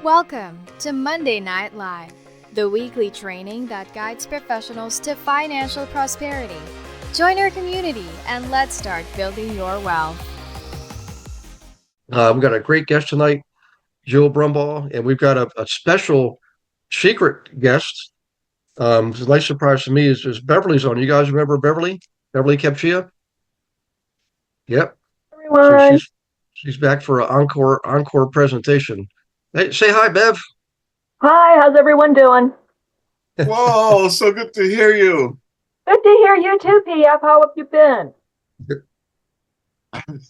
Welcome to Monday Night Live, the weekly training that guides professionals to financial prosperity. Join our community and let's start building your wealth. We've got a great guest tonight, Jill Brumbaugh, and we've got a special secret guest. It's a nice surprise to me is Beverly's on. You guys remember Beverly? Beverly Capchia? Yep. So Everyone. she's back for an encore presentation. Hey, say hi, Bev. Hi, how's everyone doing? Whoa, so good to hear you. Good to hear you too, PF. How have you been?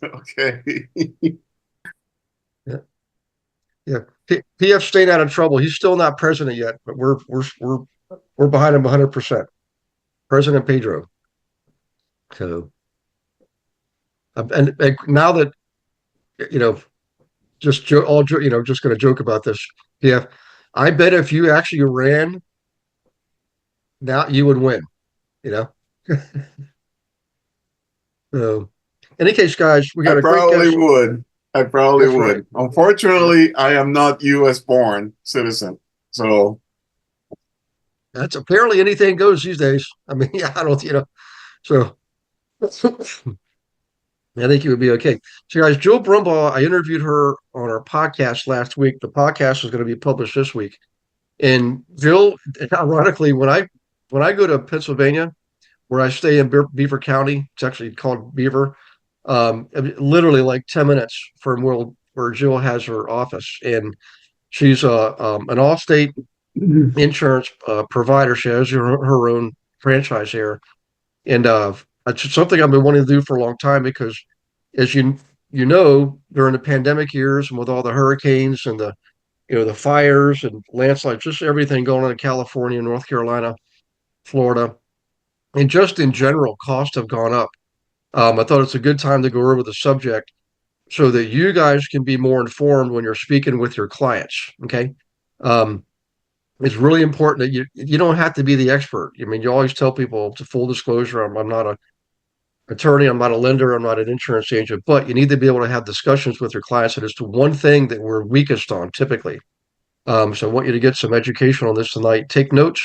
Okay. Yeah. PF staying out of trouble. He's still not president yet, but we're behind him 100%. President Pedro. So, and now that just just going to joke about this. Yeah, I bet if you actually ran, now you would win. You know. So, in any case, guys, we got I a great probably guest. would. I probably That's would. right. Unfortunately, I am not U.S. born citizen. So That's apparently anything goes these days. I mean, yeah, I don't, so I think you would be okay. So, guys, Jill Brumbaugh, I interviewed her on our podcast last week. The podcast is going to be published this week. And Jill, ironically, when I go to Pennsylvania, where I stay in Beaver County, it's actually called Beaver, literally like 10 minutes from where Jill has her office. And she's an all-state insurance provider. She has her own franchise here. And it's something I've been wanting to do for a long time because, as you know, during the pandemic years and with all the hurricanes and the fires and landslides, just everything going on in California, North Carolina, Florida, and just in general, costs have gone up. I thought it's a good time to go over the subject so that you guys can be more informed when you're speaking with your clients. Okay. Um, it's really important that you don't have to be the expert. I mean, you always tell people, to full disclosure, I'm not an attorney, I'm not a lender, I'm not an insurance agent, but you need to be able to have discussions with your clients as to one thing that we're weakest on typically. So I want you to get some education on this tonight. Take notes,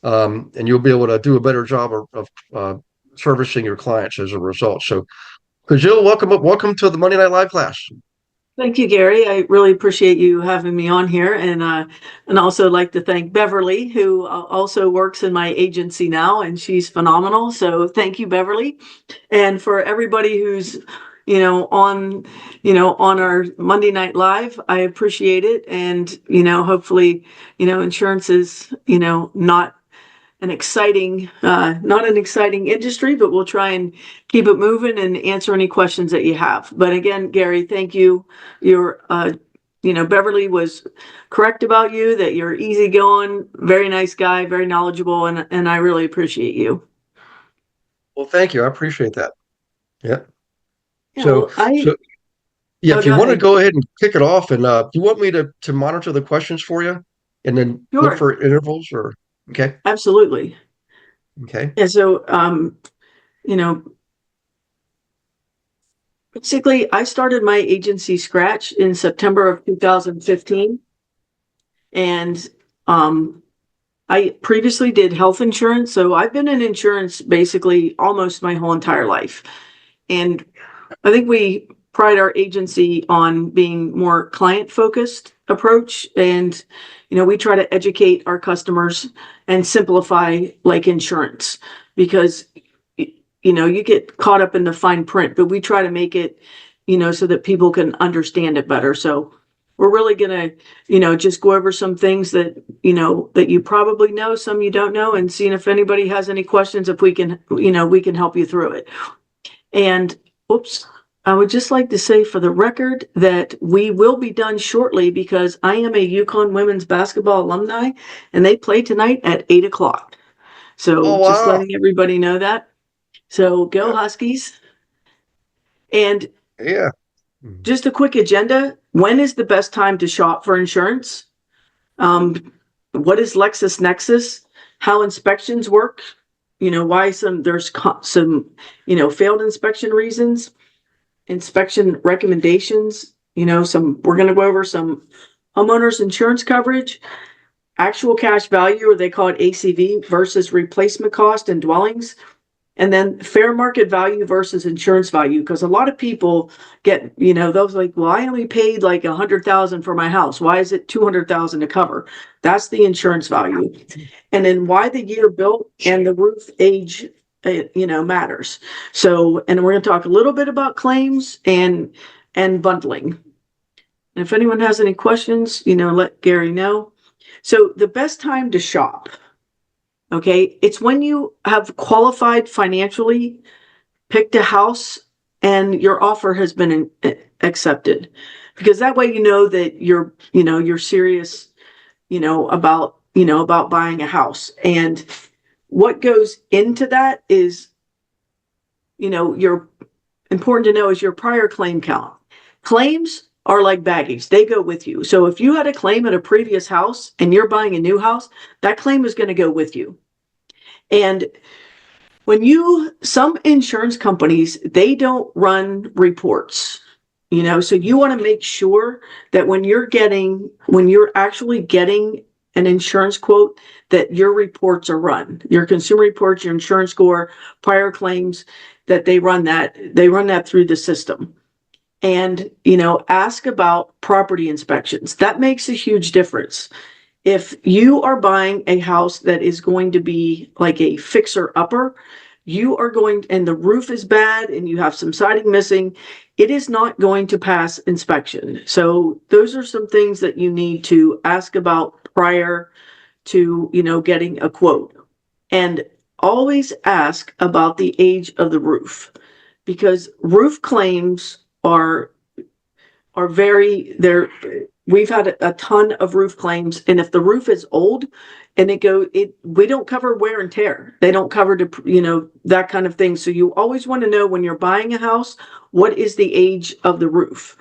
and you'll be able to do a better job of servicing your clients as a result. So, Jill, welcome to the Monday Night Live class. Thank you, Gary. I really appreciate you having me on here, and also like to thank Beverly, who also works in my agency now, and she's phenomenal. So thank you, Beverly, and for everybody who's on our Monday Night Live. I appreciate it, and hopefully insurance is not an exciting industry, but we'll try and keep it moving and answer any questions that you have. But again, Gary, thank you. Beverly was correct about you, that you're easygoing, very nice guy, very knowledgeable, and I really appreciate you. Well, thank you. I appreciate that. Yeah. Yeah, So, yeah, if you want to go ahead and kick it off, and do you want me to monitor the questions for you, and then look for intervals, or okay? Absolutely. Okay. And so, basically, I started my agency scratch in September of 2015. And I previously did health insurance. So I've been in insurance basically almost my whole entire life. And I think we pride our agency on being more client-focused approach. And, we try to educate our customers and simplify like insurance, because you get caught up in the fine print, but we try to make it, so that people can understand it better. So we're really going to, just go over some things that, that you probably know, some you don't know, and seeing if anybody has any questions, if we can, we can help you through it. And I would just like to say for the record that we will be done shortly, because I am a UConn women's basketball alumni, and they play tonight at 8:00. So just letting everybody know that. So go Huskies. And yeah, just a quick agenda. When is the best time to shop for insurance? What is LexisNexis? How inspections work? Why there's some failed inspection reasons, inspection recommendations. We're going to go over some homeowners insurance coverage, actual cash value, or they call it ACV, versus replacement cost in dwellings, and then fair market value versus insurance value. Because a lot of people get, those like, well, I only paid like $100,000 for my house. Why is it $200,000 to cover? That's the insurance value. And then why the year built and the roof age, matters. So, and we're going to talk a little bit about claims and bundling. And if anyone has any questions, let Gary know. So the best time to shop, okay, it's when you have qualified financially, picked a house, and your offer has been accepted, because that way that you're serious, about buying a house. And what goes into that is, you're important to know is your prior claim count. Claims are like baggage. They go with you. So if you had a claim at a previous house and you're buying a new house, that claim is going to go with you. And some insurance companies, they don't run reports, so you want to make sure that when you're actually getting an insurance quote, that your reports are run, your consumer reports, your insurance score, prior claims, that they run that through the system. And, ask about property inspections. That makes a huge difference. If you are buying a house that is going to be like a fixer-upper, and the roof is bad and you have some siding missing, it is not going to pass inspection. So those are some things that you need to ask about prior to, getting a quote. And always ask about the age of the roof, because roof claims we've had a ton of roof claims, and if the roof is old and we don't cover wear and tear. They don't cover that kind of thing. So you always want to know, when you're buying a house, what is the age of the roof?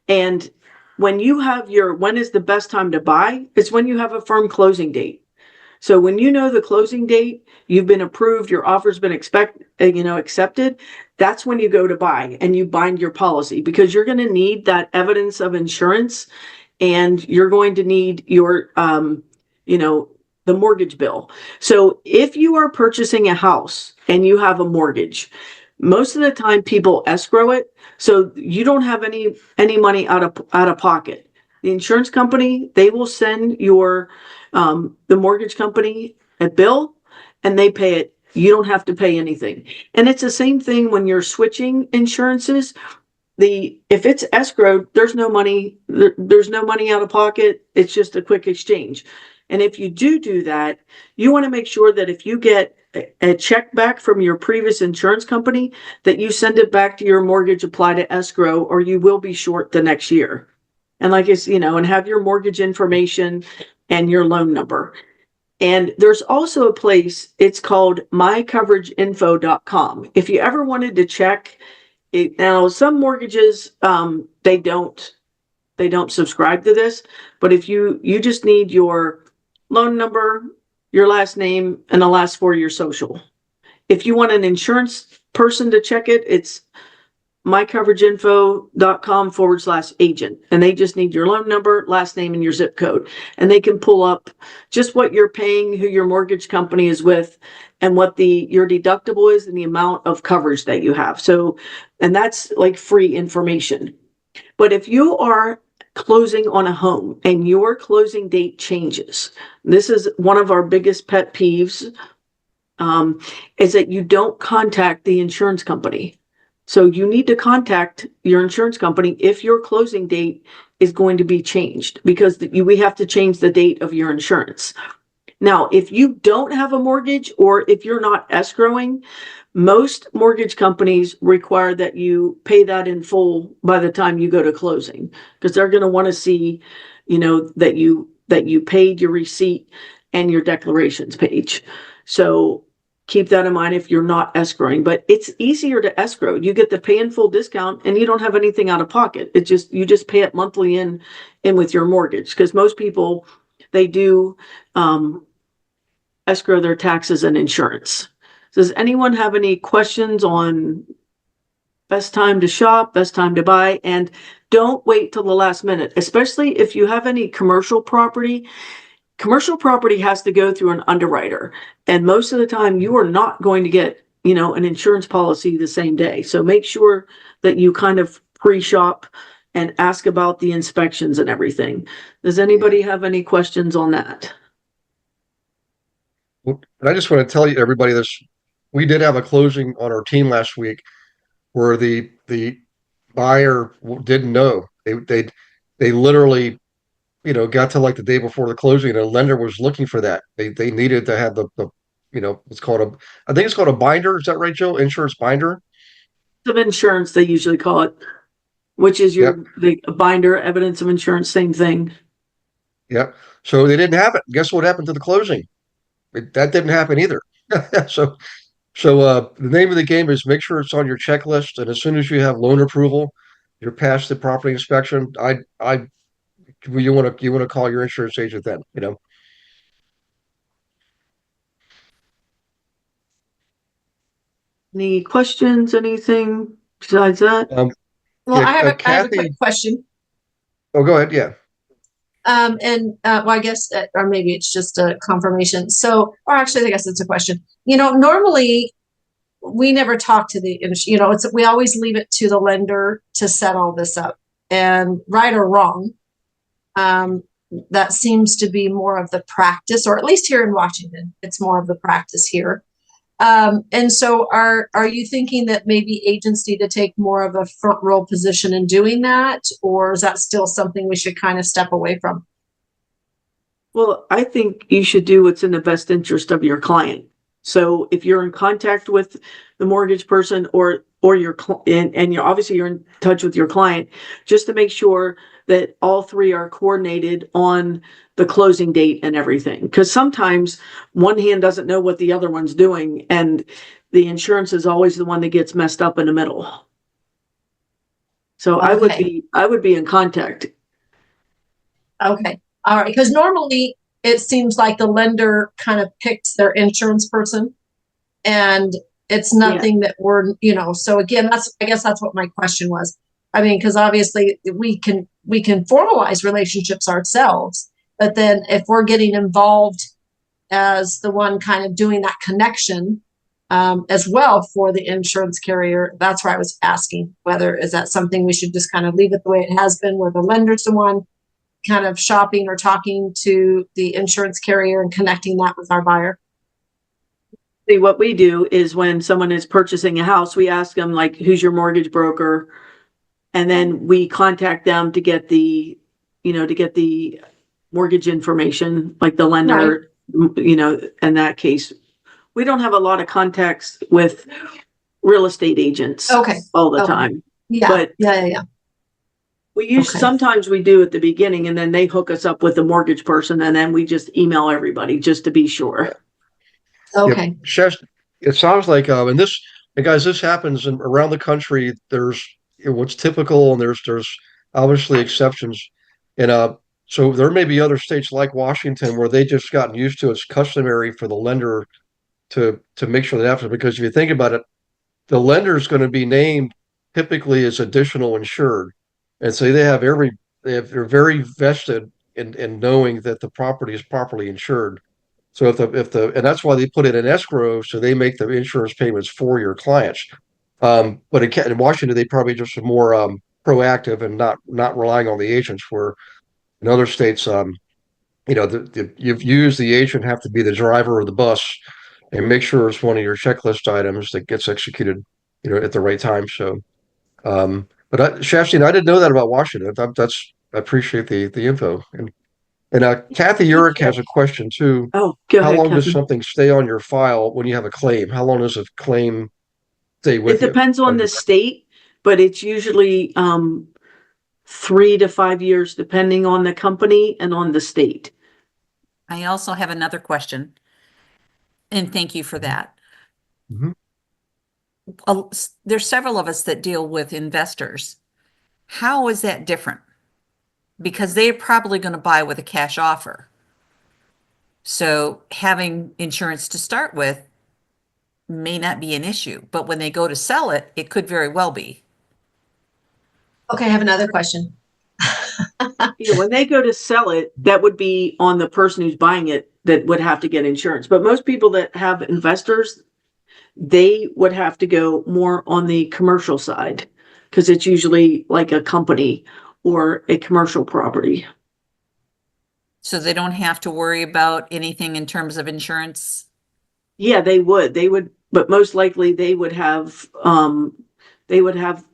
And when is the best time to buy? It's when you have a firm closing date. So when the closing date, you've been approved, your offer's been accepted, that's when you go to buy and you bind your policy, because you're going to need that evidence of insurance, and you're going to need your, the mortgage bill. So if you are purchasing a house and you have a mortgage, most of the time people escrow it, so you don't have any money out of pocket. The insurance company, they will send the mortgage company a bill, and they pay it. You don't have to pay anything. And it's the same thing when you're switching insurances. If it's escrowed, there's no money out of pocket. It's just a quick exchange. And if you do that, you want to make sure that if you get a check back from your previous insurance company, that you send it back to your mortgage, apply to escrow, or you will be short the next year. And and have your mortgage information and your loan number. And there's also a place, it's called mycoverageinfo.com. If you ever wanted to check it, now some mortgages, they don't subscribe to this, but if you just need your loan number, your last name, and the last 4 of your social. If you want an insurance person to check it, it's mycoverageinfo.com/agent. And they just need your loan number, last name, and your zip code. And they can pull up just what you're paying, who your mortgage company is with, and what your deductible is, and the amount of coverage that you have. So, and that's like free information. But if you are closing on a home and your closing date changes, this is one of our biggest pet peeves, is that you don't contact the insurance company. So you need to contact your insurance company if your closing date is going to be changed, because we have to change the date of your insurance. Now, if you don't have a mortgage, or if you're not escrowing, most mortgage companies require that you pay that in full by the time you go to closing, because they're going to want to see, that you paid your receipt and your declarations page. So keep that in mind if you're not escrowing, but it's easier to escrow. You get the pay in full discount and you don't have anything out of pocket. You just pay it monthly in with your mortgage, because most people, they do escrow their taxes and insurance. Does anyone have any questions on best time to shop, best time to buy? And don't wait till the last minute, especially if you have any commercial property. Commercial property has to go through an underwriter, and most of the time you are not going to get, an insurance policy the same day. So make sure that you kind of pre-shop and ask about the inspections and everything. Does anybody have any questions on that? Well, and I just want to tell you, everybody, this we did have a closing on our team last week where the buyer didn't know. They literally, got to like the day before the closing, and a lender was looking for that. They needed to have the it's called I think it's called a binder. Is that right, Joe? Insurance binder? Of insurance, they usually call it, which is Yep. the binder, evidence of insurance, same thing. Yep. So they didn't have it. Guess what happened to the closing? That didn't happen either. So the name of the game is make sure it's on your checklist, and as soon as you have loan approval, you're past the property inspection. You want to call your insurance agent then. Any questions, anything besides that? Well, Yeah, I have a Kathy. quick question. Oh, go ahead. Yeah. Well, I guess, or maybe it's just a confirmation. So, or actually, I guess it's a question. Normally we never talk to we always leave it to the lender to set all this up, and right or wrong, that seems to be more of the practice, or at least here in Washington, it's more of the practice here. And so are you thinking that maybe agents need to take more of a front row position in doing that? Or is that still something we should kind of step away from? Well, I think you should do what's in the best interest of your client. So if you're in contact with the mortgage person or your and you're in touch with your client, just to make sure that all three are coordinated on the closing date and everything. Because sometimes one hand doesn't know what the other one's doing, and the insurance is always the one that gets messed up in the middle. So Okay. I would be in contact. Okay. All right. Because normally it seems like the lender kind of picks their insurance person, and it's nothing that so again, I guess that's what my question was. I mean, because obviously we can formalize relationships ourselves, but then if we're getting involved as the one kind of doing that connection as well for the insurance carrier, that's where I was asking whether is that something we should just kind of leave it the way it has been, where the lender's the one kind of shopping or talking to the insurance carrier and connecting that with our buyer. See, what we do is when someone is purchasing a house, we ask them like, who's your mortgage broker? And then we contact them to get the mortgage information, like the lender, in that case. We don't have a lot of contacts with real estate agents all the time. Yeah. But yeah. Sometimes we do at the beginning, and then they hook us up with the mortgage person, and then we just email everybody just to be sure. Okay. Yeah, it sounds like, and guys, this happens around the country. There's what's typical, and there's obviously exceptions, and so there may be other states like Washington where they just gotten used to it's customary for the lender to make sure that happens. Because if you think about it, the lender is going to be named typically as additional insured, and so they're very vested in knowing that the property is properly insured. So and that's why they put it in escrow, so they make the insurance payments for your clients. But in Washington, they probably just are more proactive and not relying on the agents. Where in other states, you've used the agent have to be the driver of the bus and make sure it's one of your checklist items that gets executed, at the right time. So, but Shafty, I didn't know that about Washington. I appreciate the info. And Kathy Urich has a question too. Oh, go ahead, How long does Kathy. something stay on your file when you have a claim? How long does a claim stay with you? It depends on the state, but it's usually 3 to 5 years, depending on the company and on the state. I also have another question, and thank you for that. Mhm. There's several of us that deal with investors. How is that different? Because they're probably going to buy with a cash offer. So having insurance to start with may not be an issue, but when they go to sell it, it could very well be. Okay, I have another question. Yeah, when they go to sell it, that would be on the person who's buying it that would have to get insurance. But most people that have investors, they would have to go more on the commercial side because it's usually like a company or a commercial property. So they don't have to worry about anything in terms of insurance? Yeah, they would, but most likely they would have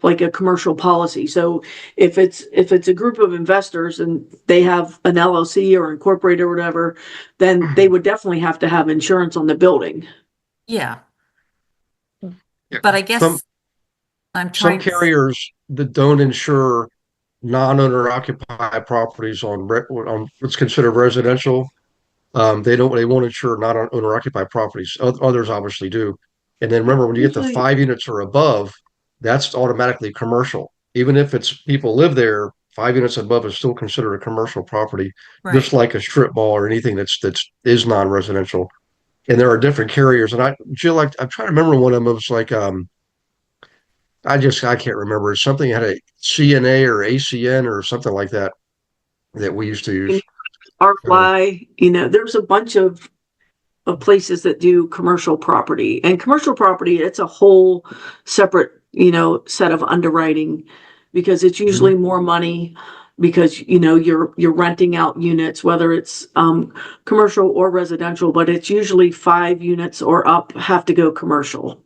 like a commercial policy. So if it's a group of investors and they have an LLC or incorporated or whatever, then they would definitely have to have insurance on the building. Yeah. Yeah. But I guess Some I'm some trying. carriers that don't insure non-owner occupied properties on what's considered residential. They won't insure non-owner occupied properties. Others obviously do. And then remember, when you get to Usually, 5 units or above, that's automatically commercial. Even if it's people live there, 5 units above is still considered a commercial property, just Right. like a strip mall or anything that's is non-residential. And there are different carriers. And Jill, I'm trying to remember one of them. It was like I can't remember. Something had a CNA or ACN or something like that that we used to use. RY, there's a bunch of places that do commercial property, and commercial property, it's a whole separate, set of underwriting because it's usually more money because, you're renting out units, whether it's commercial or residential, but it's usually 5 units or up have to go commercial.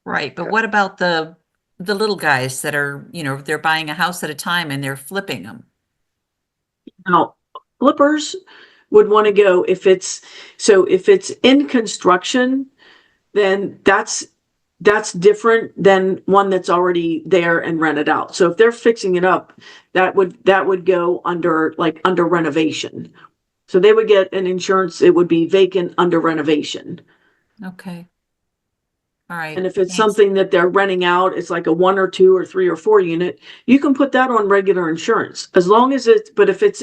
Right. But what about the little guys that are, they're buying a house at a time and they're flipping them? Now, flippers would want to go if it's in construction, then that's different than one that's already there and rented out. So if they're fixing it up, that would go under renovation. So they would get an insurance, it would be vacant under renovation. Okay. All right. And if it's Thanks. something that they're renting out, it's like a 1 or 2 or 3 or 4 unit, you can put that on regular insurance as long as but if it's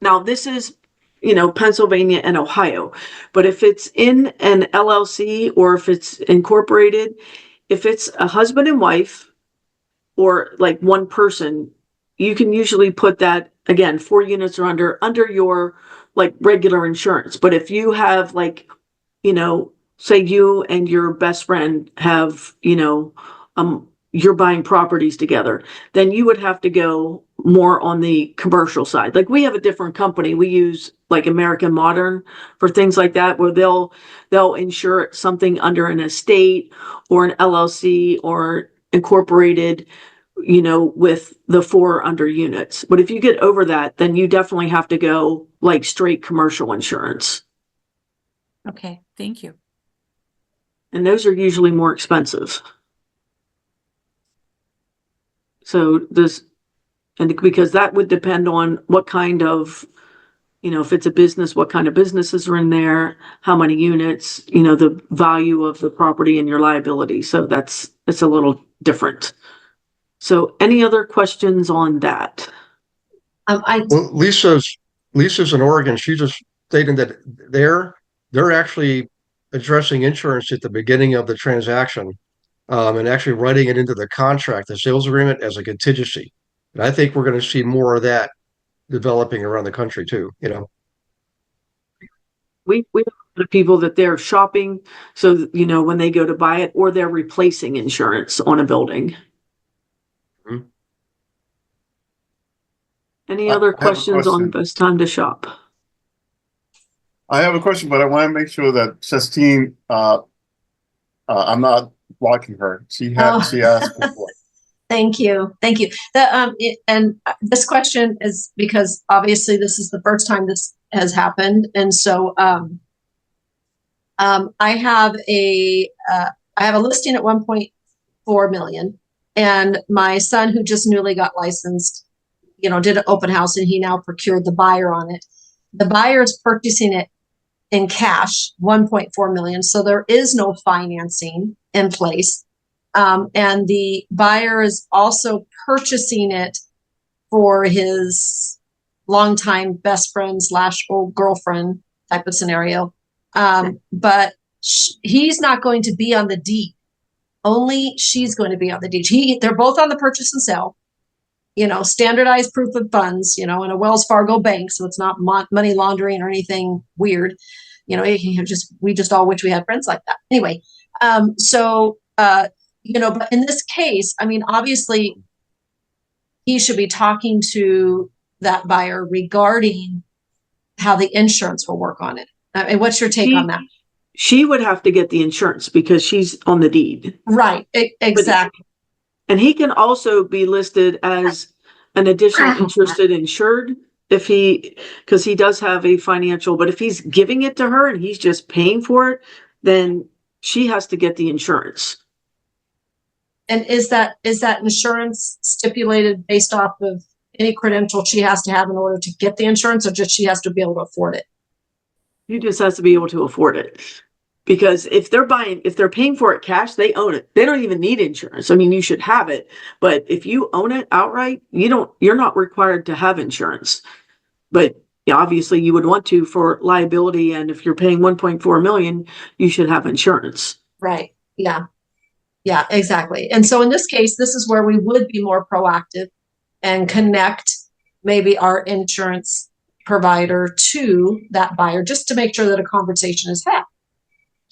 now this is, Pennsylvania and Ohio, but if it's in an LLC or if it's incorporated, if it's a husband and wife or like one person, you can usually put that again, 4 units or under your like regular insurance. But if you have like, say you and your best friend have, you're buying properties together, then you would have to go more on the commercial side. Like we have a different company. We use like American Modern for things like that, where they'll insure something under an estate or an LLC or incorporated, with the 4 under units. But if you get over that, then you definitely have to go like straight commercial insurance. Okay. Thank you. And those are usually more expensive. So because that would depend on what kind of, if it's a business, what kind of businesses are in there, how many units, the value of the property and your liability. So it's a little different. So any other questions on that? Well, Lisa's in Oregon. She just stated that they're actually addressing insurance at the beginning of the transaction, and actually writing it into the contract, the sales agreement, as a contingency. And I think we're going to see more of that developing around the country too. We have the people that they're shopping, so when they go to buy it, or they're replacing insurance on a building. Mhm. Any I other have a questions on question. best time to shop? I have a question, but I want to make sure that Justine, I'm not blocking her. She asked before. Thank you. Thank you. This question is because obviously this is the first time this has happened. And so, I have a listing at 1.4 million, and my son, who just newly got licensed, did an open house, and he now procured the buyer on it. The buyer is purchasing it in cash, 1.4 million. So there is no financing in place. And the buyer is also purchasing it for his longtime best friend / old girlfriend type of scenario. But he's not going to be on the deed. only she's going to be on the deed. They're both on the purchase and sale, standardized proof of funds, in a Wells Fargo bank. So it's not money laundering or anything weird. We just all wish we had friends like that. Anyway, but in this case, I mean, obviously he should be talking to that buyer regarding how the insurance will work on it. And what's your take on that? She would have to get the insurance because she's on the deed. Right. Exactly. And he can also be listed as an additional interested insured because he does have a financial, but if he's giving it to her and he's just paying for it, then she has to get the insurance. And is that insurance stipulated based off of any credential she has to have in order to get the insurance, or just she has to be able to afford it? She just has to be able to afford it. Because if they're paying for it cash, they own it. They don't even need insurance. I mean, you should have it, but if you own it outright, you're not required to have insurance. But obviously you would want to for liability. And if you're paying 1.4 million, you should have insurance. Right. Yeah. Yeah, exactly. And so in this case, this is where we would be more proactive and connect maybe our insurance provider to that buyer just to make sure that a conversation is had.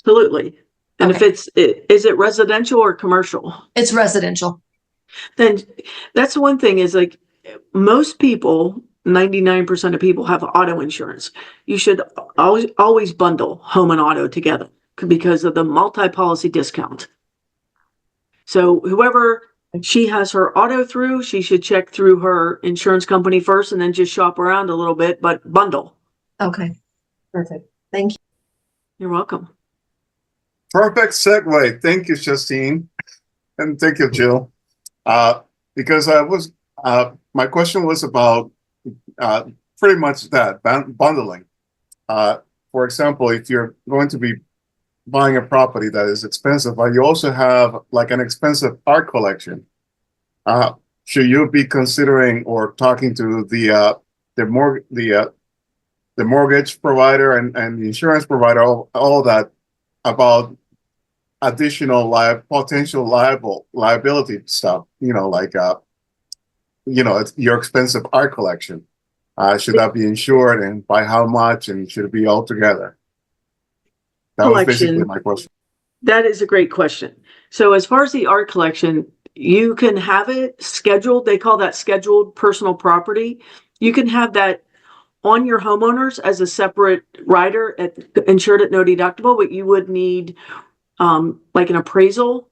Absolutely. And Okay. is it residential or commercial? It's residential. Then that's one thing is like most people, 99% of people have auto insurance. You should always bundle home and auto together because of the multi-policy discount. So whoever she has her auto through, she should check through her insurance company first and then just shop around a little bit, but bundle. Okay. Perfect. Thank you. You're welcome. Perfect segue. Thank you, Justine. And thank you, Jill. Because my question was about pretty much that bundling. For example, if you're going to be buying a property that is expensive, but you also have like an expensive art collection, should you be considering or talking to the mortgage provider and the insurance provider, all that about additional potential liability stuff, it's your expensive art collection. Should that be insured and by how much, and should it be all together? That was basically my question. That is a great question. So as far as the art collection, you can have it scheduled. They call that scheduled personal property. You can have that on your homeowners as a separate rider insured at no deductible, but you would need like an appraisal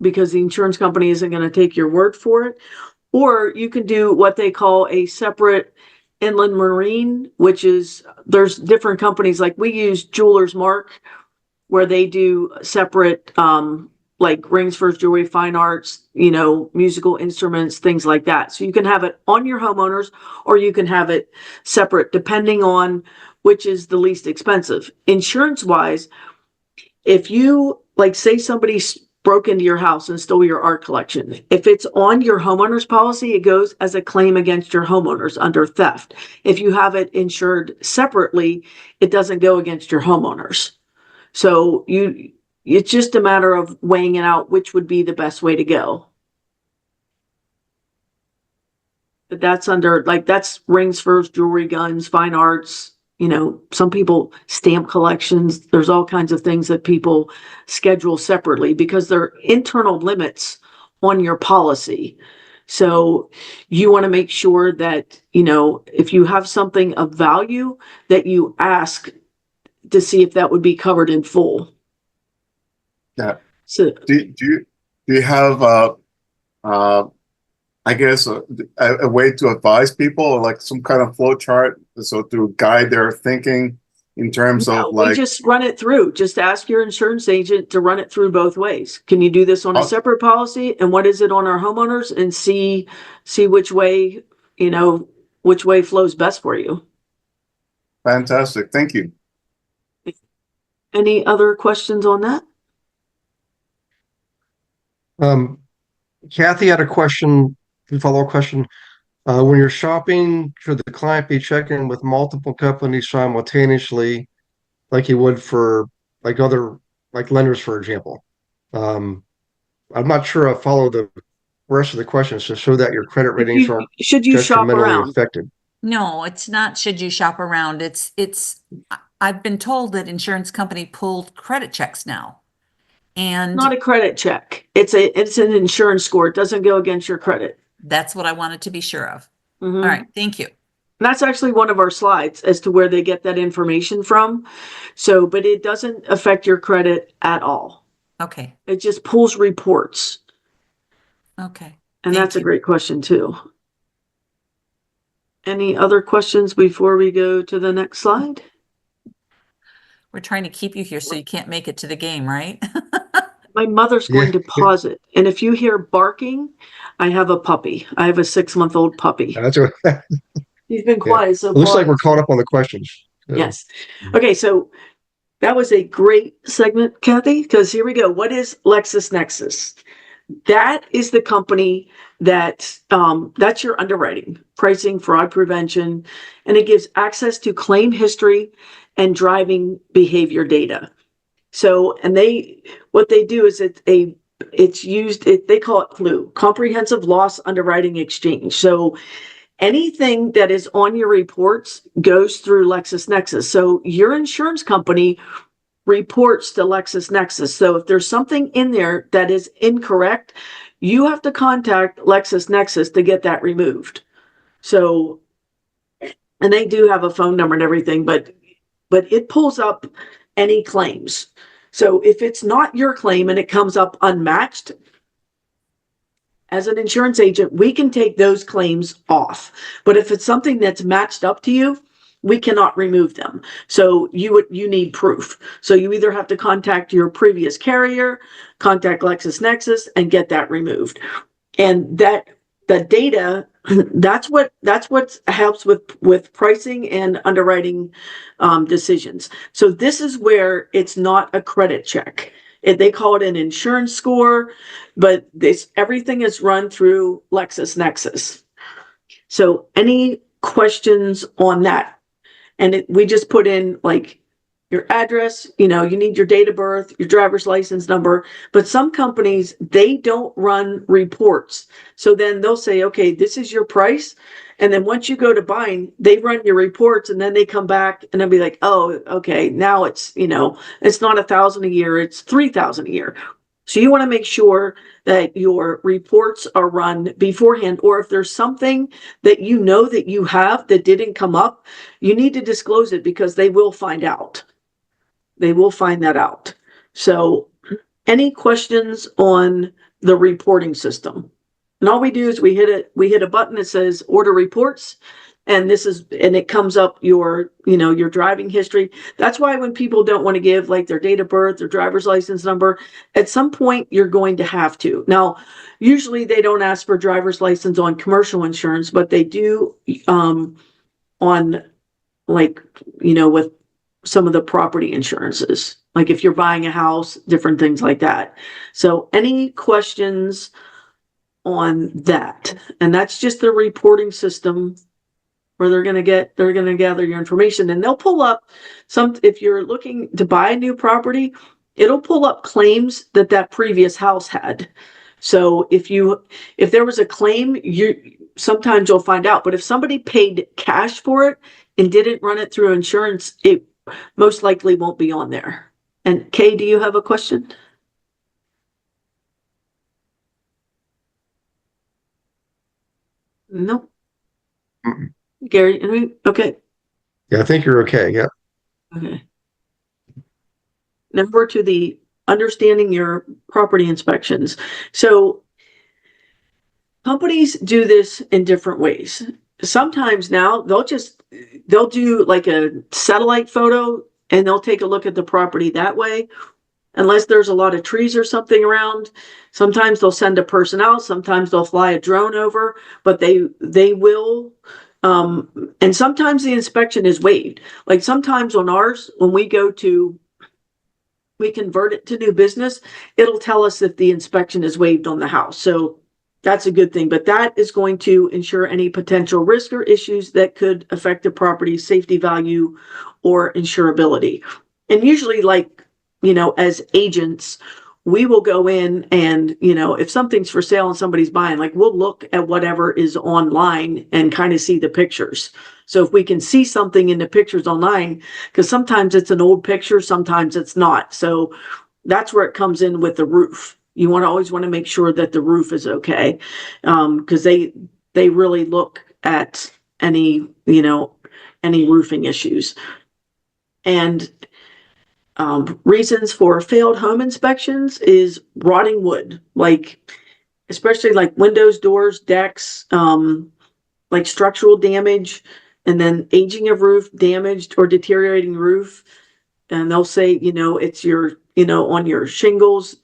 because the insurance company isn't going to take your word for it. Or you can do what they call a separate inland marine, which is there's different companies like we use Jeweler's Mark, where they do separate like rings for jewelry, fine arts, musical instruments, things like that. So you can have it on your homeowners or you can have it separate depending on which is the least expensive. Insurance wise, if you say somebody's broke into your house and stole your art collection, if it's on your homeowner's policy, it goes as a claim against your homeowners under theft. If you have it insured separately, it doesn't go against your homeowners. So it's just a matter of weighing it out, which would be the best way to go. But that's that's rings first, jewelry, guns, fine arts. Some people stamp collections. There's all kinds of things that people schedule separately because they're internal limits on your policy. So you want to make sure that, if you have something of value, that you ask to see if that would be covered in full. Yeah. So do you have I guess a way to advise people, or like some kind of flow chart, so to guide their thinking in terms of we just run it through. Just ask your insurance agent to run it through both ways. Can you do this on a separate policy, and what is it on our homeowners, and see which way flows best for you. Fantastic. Thank you. Any other questions on that? Kathy had a follow-up question. When you're shopping, should the client be checking with multiple companies simultaneously, like you would for other lenders, for example? I'm not sure I follow the rest of the questions to show that your credit ratings aren't Should you shop detrimentally around? affected. No, it's not should you shop around. I've been told that insurance company pulled credit checks now. And Not a credit check. It's an insurance score. It doesn't go against your credit. that's what I wanted to be sure of. Mhm. All right, thank you. That's actually one of our slides as to where they get that information from. So, but it doesn't affect your credit at all. Okay, It just pulls reports. okay. And Thank that's a you. great question too. Any other questions before we go to the next slide? We're trying to keep you here so you can't make it to the game, right? My mother's Yeah. going to pause it. And if you hear barking, I have a puppy. I have a 6-month-old puppy. That's what, He's been quiet so it looks far. like we're caught up on the questions. So, Yes. Okay, so that was a great segment, Kathy, because here we go. What is LexisNexis? That is the company that that's your underwriting, pricing, fraud prevention, and it gives access to claim history and driving behavior data. So, and what they do is they call it CLUE, Comprehensive Loss Underwriting Exchange. So anything that is on your reports goes through LexisNexis. So your insurance company reports to LexisNexis. So if there's something in there that is incorrect, you have to contact LexisNexis to get that removed. So, and they do have a phone number and everything, but it pulls up any claims. So if it's not your claim and it comes up unmatched, as an insurance agent, we can take those claims off. But if it's something that's matched up to you, we cannot remove them. So you need proof. So you either have to contact your previous carrier, contact LexisNexis, and get that removed. And the data, that's what helps with pricing and underwriting decisions. So this is where it's not a credit check. They call it an insurance score, but everything is run through LexisNexis. So any questions on that? And we just put in like your address, you need your date of birth, your driver's license number, but some companies, they don't run reports. So then they'll say, okay, this is your price. And then once you go to buying, they run your reports and then they come back and they'll be like, oh, okay, now it's, it's not $1,000 a year, it's $3,000 a year. So you want to make sure that your reports are run beforehand, or if there's something that that you have that didn't come up, you need to disclose it because they will find out. They will find that out. So any questions on the reporting system? And all we do is we hit a button that says order reports. And it comes up your driving history. That's why when people don't want to give like their date of birth, their driver's license number, at some point you're going to have to. Now, usually they don't ask for driver's license on commercial insurance, but they do on with some of the property insurances, like if you're buying a house, different things like that. So any questions on that? And that's just the reporting system where they're going to gather your information, and they'll pull up if you're looking to buy a new property, it'll pull up claims that previous house had. So if there was a claim, sometimes you'll find out, but if somebody paid cash for it and didn't run it through insurance, it most likely won't be on there. And Kay, do you have a question? No. Mm-mm. Gary, okay. Yeah, I think you're okay. Yeah. Okay. Now we're to the understanding your property inspections. So companies do this in different ways. Sometimes now they'll do like a satellite photo and they'll take a look at the property that way. Unless there's a lot of trees or something around, sometimes they'll send a person out, sometimes they'll fly a drone over, but they will. And sometimes the inspection is waived. Like sometimes on ours, when we convert it to new business, it'll tell us if the inspection is waived on the house. So that's a good thing, but that is going to ensure any potential risk or issues that could affect the property's safety value or insurability. And usually as agents, we will go in and, if something's for sale and somebody's buying, like we'll look at whatever is online and kind of see the pictures. So if we can see something in the pictures online, because sometimes it's an old picture, sometimes it's not. So that's where it comes in with the roof. You always want to make sure that the roof is okay. Because they really look at any roofing issues. And reasons for failed home inspections is rotting wood, especially like windows, doors, decks, like structural damage, and then aging of roof, damaged or deteriorating roof. And they'll say, it's your, on your shingles,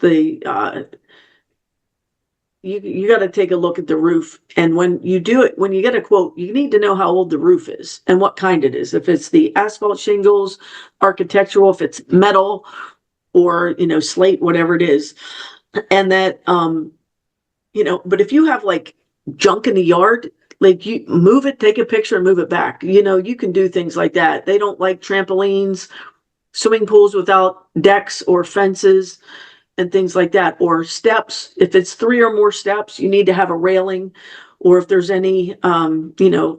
you got to take a look at the roof. And when you get a quote, you need to know how old the roof is and what kind it is. If it's the asphalt shingles, architectural, if it's metal or, slate, whatever it is. And that, but if you have like junk in the yard, like you move it, take a picture and move it back. You can do things like that. They don't like trampolines, swimming pools without decks or fences and things like that, or steps. If it's 3 or more steps, you need to have a railing, or if there's any,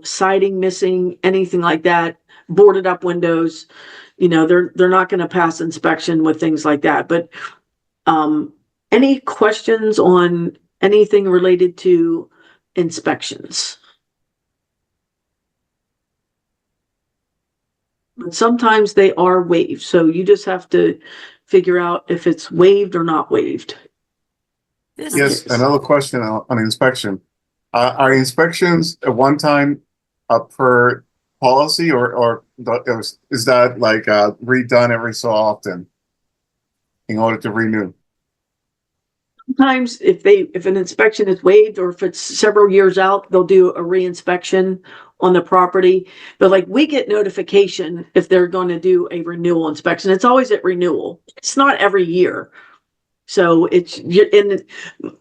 siding missing, anything like that, boarded up windows, they're not going to pass inspection with things like that. But any questions on anything related to inspections? But sometimes they are waived, so you just have to figure out if it's waived or not waived. Yes, another question on inspection. Are inspections at one time per policy, or is that like redone every so often in order to renew? Sometimes if an inspection is waived, or if it's several years out, they'll do a re-inspection on the property. But like we get notification if they're going to do a renewal inspection. It's always at renewal. It's not every year. So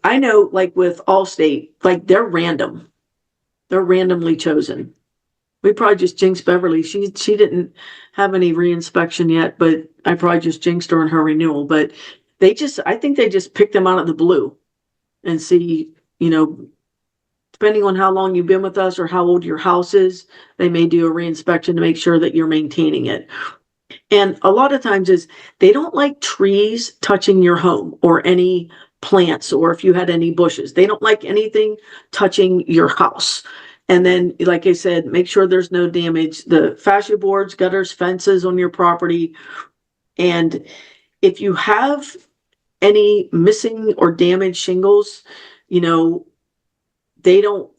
I know like with Allstate, like they're random. They're randomly chosen. We probably just jinxed Beverly. She didn't have any re-inspection yet, but I probably just jinxed her in her renewal. But I think they just pick them out of the blue and see, depending on how long you've been with us or how old your house is, they may do a re-inspection to make sure that you're maintaining it. And a lot of times they don't like trees touching your home or any plants, or if you had any bushes. They don't like anything touching your house. And then, like I said, make sure there's no damage. The fascia boards, gutters, fences on your property. And if you have any missing or damaged shingles, you're not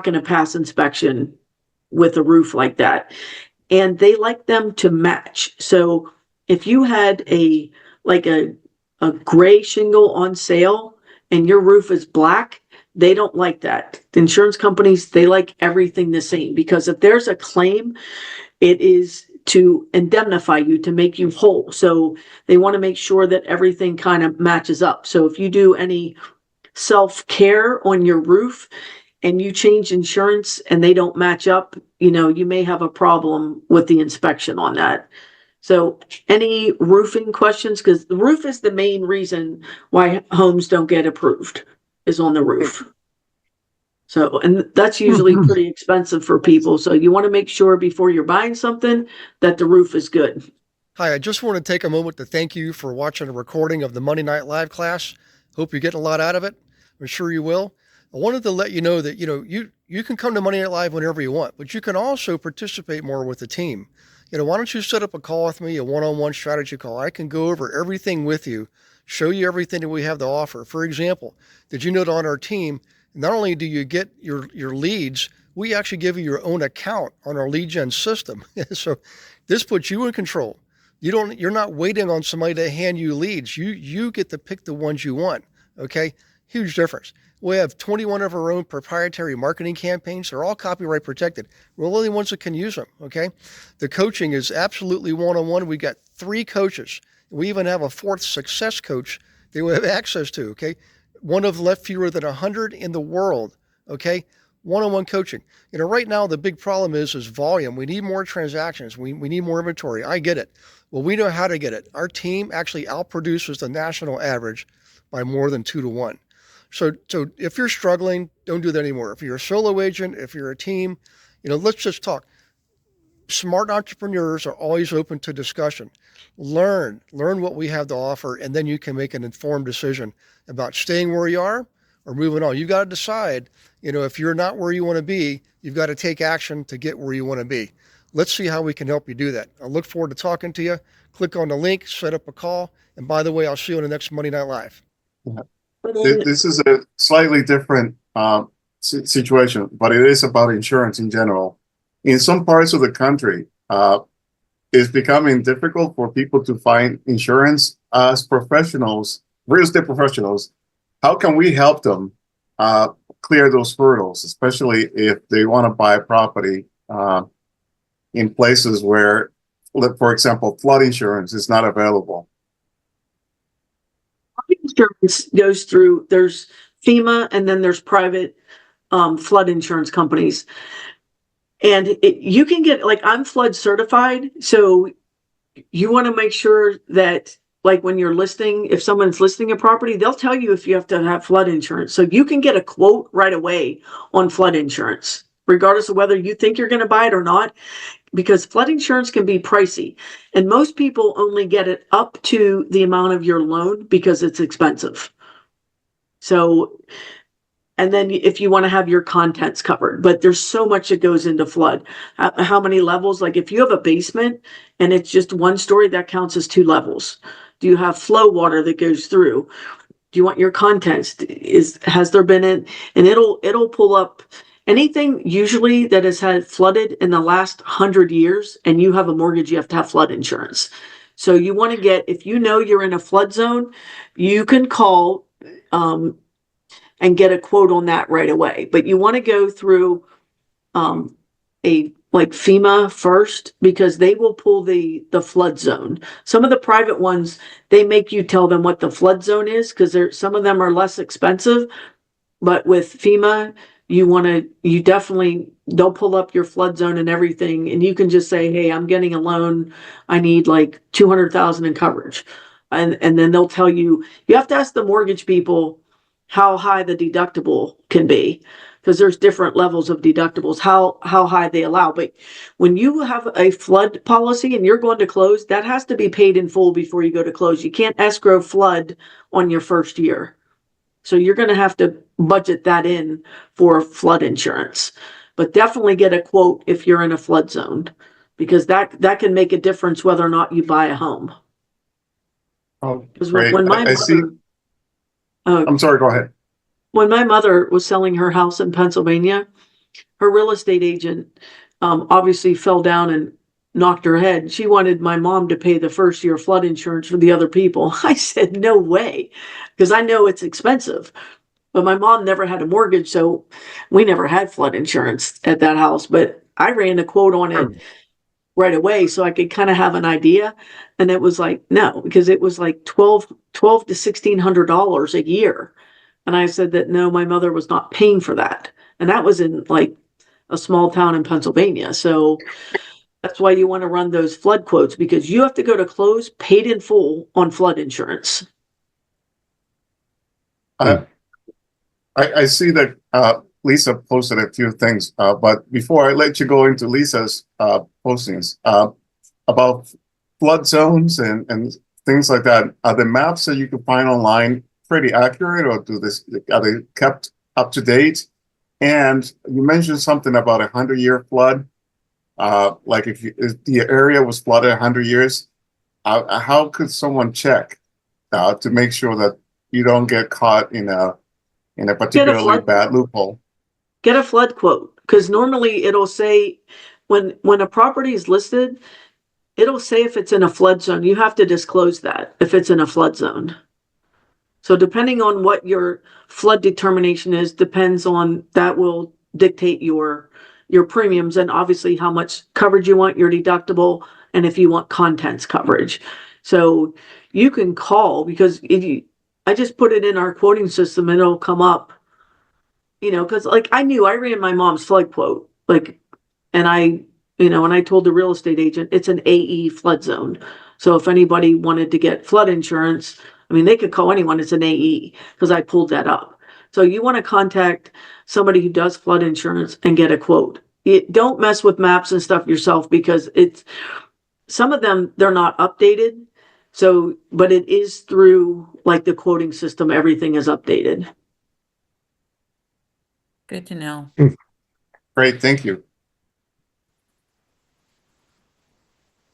going to pass inspection with a roof like that. And they like them to match. So if you had a gray shingle on sale and your roof is black, they don't like that. The insurance companies, they like everything the same, because if there's a claim, it is to indemnify you, to make you whole. So they want to make sure that everything kind of matches up. So if you do any self-care on your roof and you change insurance and they don't match up, you may have a problem with the inspection on that. So any roofing questions? Because the roof is the main reason why homes don't get approved, is on the roof. So, and that's usually pretty expensive for people. So you want to make sure before you're buying something that the roof is good. Hi, I just want to take a moment to thank you for watching a recording of the Monday Night Live class. Hope you're getting a lot out of it. I'm sure you will. I wanted to let you know that, you can come to Monday Night Live whenever you want, but you can also participate more with the team. Why don't you set up a call with me, a one-on-one strategy call? I can go over everything with you, show you everything that we have to offer. For example, did you know that on our team, not only do you get your leads, we actually give you your own account on our lead gen system. So this puts you in control. You're not waiting on somebody to hand you leads. You get to pick the ones you want. Okay. Huge difference. We have 21 of our own proprietary marketing campaigns. They're all copyright protected. We're the only ones that can use them. Okay. The coaching is absolutely one-on-one. We got 3 coaches. We even have a 4th success coach that we have access to. Okay. One of left fewer than 100 in the world. Okay. one-on-one coaching. Right now the big problem is volume. We need more transactions. We need more inventory. I get it. Well, we know how to get it. Our team actually outproduces the national average by more than 2-1. So if you're struggling, don't do that anymore. If you're a solo agent, if you're a team, let's just talk. Smart entrepreneurs are always open to discussion. Learn what we have to offer, and then you can make an informed decision about staying where you are or moving on. You've got to decide, if you're not where you want to be, you've got to take action to get where you want to be. Let's see how we can help you do that. I look forward to talking to you. Click on the link, set up a call. And by the way, I'll see you on the next Monday Night Live. This is a slightly different situation, but it is about insurance in general. In some parts of the country, it's becoming difficult for people to find insurance as professionals, real estate professionals. How can we help them clear those hurdles, especially if they want to buy a property in places where, for example, flood insurance is not available? Insurance goes through, there's FEMA and then there's private flood insurance companies. And you can get, like, I'm flood certified. So you want to make sure that, like, when you're listing, if someone's listing a property, they'll tell you if you have to have flood insurance. So you can get a quote right away on flood insurance, regardless of whether you think you're going to buy it or not, because flood insurance can be pricey. And most people only get it up to the amount of your loan because it's expensive. So, and then if you want to have your contents covered, but there's so much that goes into flood. How many levels? Like if you have a basement and it's just one story, that counts as 2 levels. Do you have flow water that goes through? Do you want your contents? Has there been it? And it'll pull up anything usually that has had flooded in the last 100 years, and you have a mortgage, you have to have flood insurance. So you want to get, if you know you're in a flood zone, you can call and get a quote on that right away. But you want to go through like FEMA first, because they will pull the flood zone. Some of the private ones, they make you tell them what the flood zone is, because some of them are less expensive. But with FEMA, they'll pull up your flood zone and everything, and you can just say, hey, I'm getting a loan. I need like $200,000 in coverage. And then they'll tell you have to ask the mortgage people how high the deductible can be, because there's different levels of deductibles, how high they allow. But when you have a flood policy and you're going to close, that has to be paid in full before you go to close. You can't escrow flood on your first year. So you're going to have to budget that in for flood insurance. But definitely get a quote if you're in a flood zone, because that can make a difference whether or not you buy a home. Oh, great. I'm sorry, go ahead. When my mother was selling her house in Pennsylvania, her real estate agent obviously fell down and knocked her head. She wanted my mom to pay the first year flood insurance for the other people. I said, no way, because I know it's expensive. But my mom never had a mortgage, so we never had flood insurance at that house. But I ran a quote on it right away so I could kind of have an idea. And it was like, no, because it was like $1,200 to $1,600 a year. And I said that, no, my mother was not paying for that. And that was in like a small town in Pennsylvania. So that's why you want to run those flood quotes, because you have to go to close paid in full on flood insurance. I see that Lisa posted a few things, but before I let you go into Lisa's postings about flood zones and things like that, are the maps that you can find online pretty accurate, or are they kept up to date? And you mentioned something about 100-year flood. Like if the area was flooded 100 years, how could someone check to make sure that you don't get caught in a particularly bad loophole? Get a flood quote, because normally it'll say when a property is listed, it'll say if it's in a flood zone. You have to disclose that if it's in a flood zone. So depending on what your flood determination is, depends on that will dictate your premiums, and obviously how much coverage you want, your deductible, and if you want contents coverage. So you can call, because I just put it in our quoting system and it'll come up Because like I ran my mom's flood quote, like, and when I told the real estate agent, it's an AE flood zone. So if anybody wanted to get flood insurance, I mean, they could call anyone, it's an AE, because I pulled that up. So you want to contact somebody who does flood insurance and get a quote. Don't mess with maps and stuff yourself, because some of them, they're not updated. So, but it is through like the quoting system, everything is updated. Good to know. Great, thank you.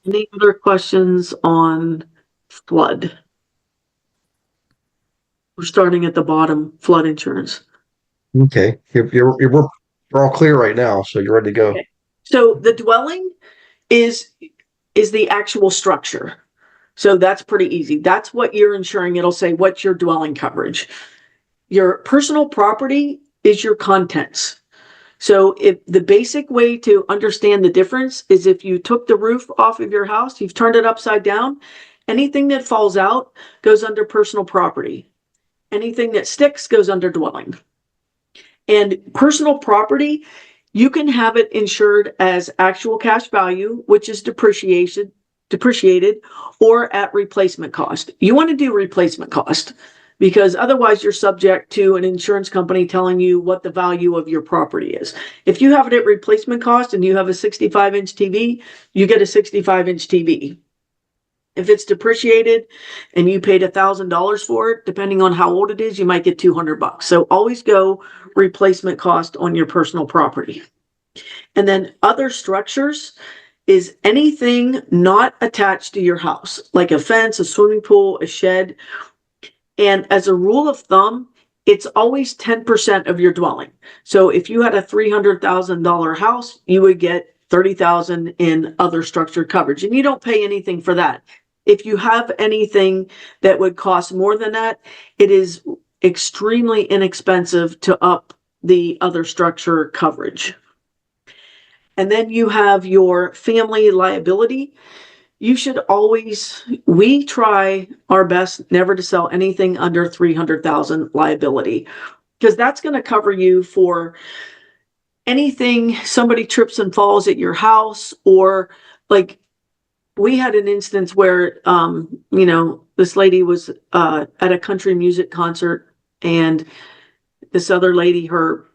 Any other questions on flood? We're starting at the bottom, flood insurance. Okay, we're all clear right now, so you're ready to go. Okay. So the dwelling is the actual structure. So that's pretty easy. That's what you're insuring. It'll say what's your dwelling coverage. Your personal property is your contents. So if the basic way to understand the difference is if you took the roof off of your house, you've turned it upside down, anything that falls out goes under personal property. Anything that sticks goes under dwelling. And personal property, you can have it insured as actual cash value, which is depreciated, or at replacement cost. You want to do replacement cost because otherwise you're subject to an insurance company telling you what the value of your property is. If you have it at replacement cost and you have a 65-inch TV, you get a 65-inch TV. If it's depreciated and you paid $1,000 for it, depending on how old it is, you might get $200. So always go replacement cost on your personal property. And then other structures is anything not attached to your house, like a fence, a swimming pool, a shed. And as a rule of thumb, it's always 10% of your dwelling. So if you had a $300,000 house, you would get $30,000 in other structured coverage, and you don't pay anything for that. If you have anything that would cost more than that, it is extremely inexpensive to up the other structure coverage. And then you have your family liability. You should always, we try our best never to sell anything under 300,000 liability, because that's going to cover you for anything, somebody trips and falls at your house, or like we had an instance where, this lady was at a country music concert, and this other lady,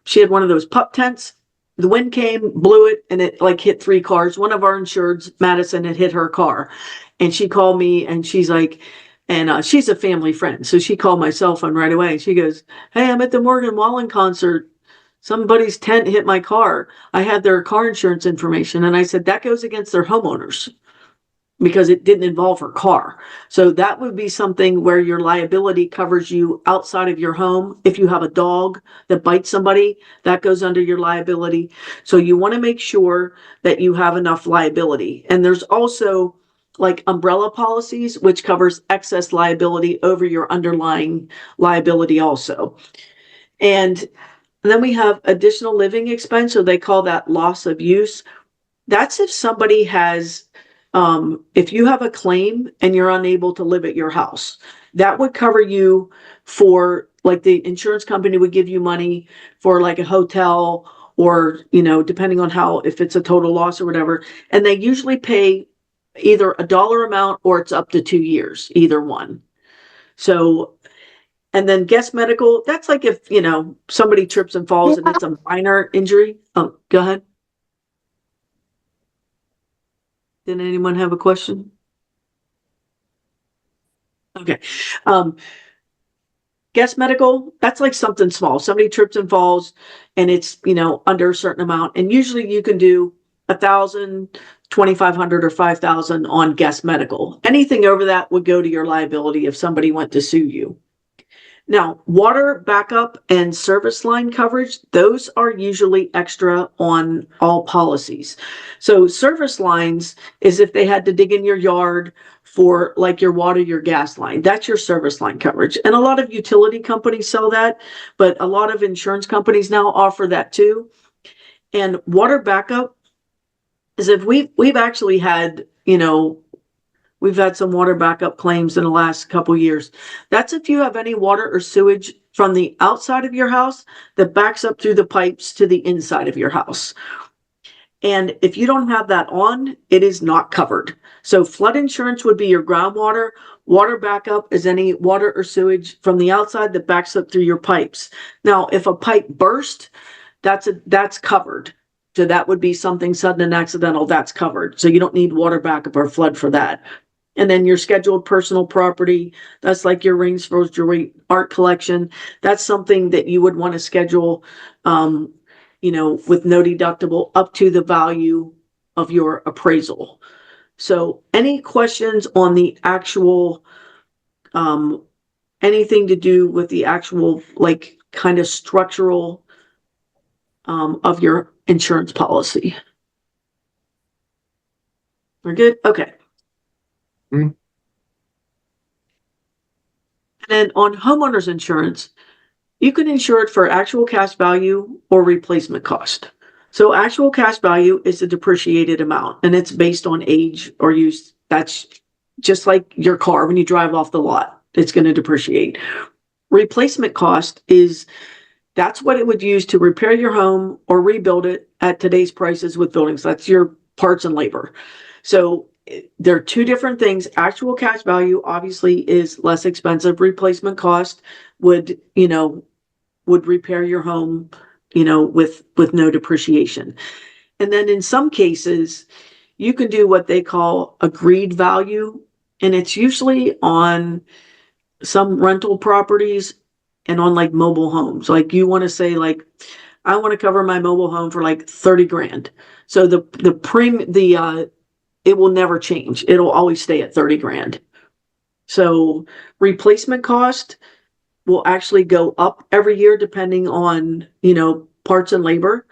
she had one of those pup tents. The wind came, blew it, and it like hit 3 cars. One of our insureds, Madison, had hit her car. And she called me and she's like, and she's a family friend. So she called my cell phone right away. And she goes, "Hey, I'm at the Morgan Wallen concert. Somebody's tent hit my car. I had their car insurance information." And I said, that goes against their homeowners, because it didn't involve her car. So that would be something where your liability covers you outside of your home. If you have a dog that bites somebody, that goes under your liability. So you want to make sure that you have enough liability. And there's also like umbrella policies, which covers excess liability over your underlying liability also. And then we have additional living expense. So they call that loss of use. That's if somebody has if you have a claim and you're unable to live at your house, that would cover you for, like, the insurance company would give you money for like a hotel, or, depending on if it's a total loss or whatever. And they usually pay either a dollar amount or it's up to 2 years, either one. So, and then guest medical, that's like if, somebody trips and falls and it's a minor injury. Oh, go ahead. Did anyone have a question? Okay. Guest medical, that's like something small. Somebody trips and falls and it's, under a certain amount. And usually you can do 1,000, 2,500 or 5,000 on guest medical. Anything over that would go to your liability if somebody went to sue you. Now, water backup and service line coverage, those are usually extra on all policies. So service lines is if they had to dig in your yard for like your water, your gas line, that's your service line coverage. And a lot of utility companies sell that, but a lot of insurance companies now offer that too. And water backup is if we've actually had, We've had some water backup claims in the last couple years. That's if you have any water or sewage from the outside of your house that backs up through the pipes to the inside of your house. And if you don't have that on, it is not covered. So flood insurance would be your groundwater. Water backup is any water or sewage from the outside that backs up through your pipes. Now, if a pipe burst, that's covered. So that would be something sudden and accidental, that's covered. So you don't need water backup or flood for that. And then your scheduled personal property, that's like your rings, rose jewelry, art collection. That's something that you would want to schedule, with no deductible up to the value of your appraisal. So any questions on the actual, anything to do with the actual, like, kind of structural of your insurance policy? We're good? Okay. Mhm. And then on homeowners insurance, you can insure it for actual cash value or replacement cost. So actual cash value is the depreciated amount, and it's based on age or use. That's just like your car when you drive off the lot, it's going to depreciate. Replacement cost that's what it would use to repair your home or rebuild it at today's prices with buildings. That's your parts and labor. So there are two different things. Actual cash value obviously is less expensive. Replacement cost would repair your home, with no depreciation. And then in some cases, you can do what they call agreed value. And it's usually on some rental properties and on like mobile homes. Like you want to say, like, I want to cover my mobile home for like 30 grand. So it will never change. It'll always stay at 30 grand. So replacement cost will actually go up every year depending on, parts and labor.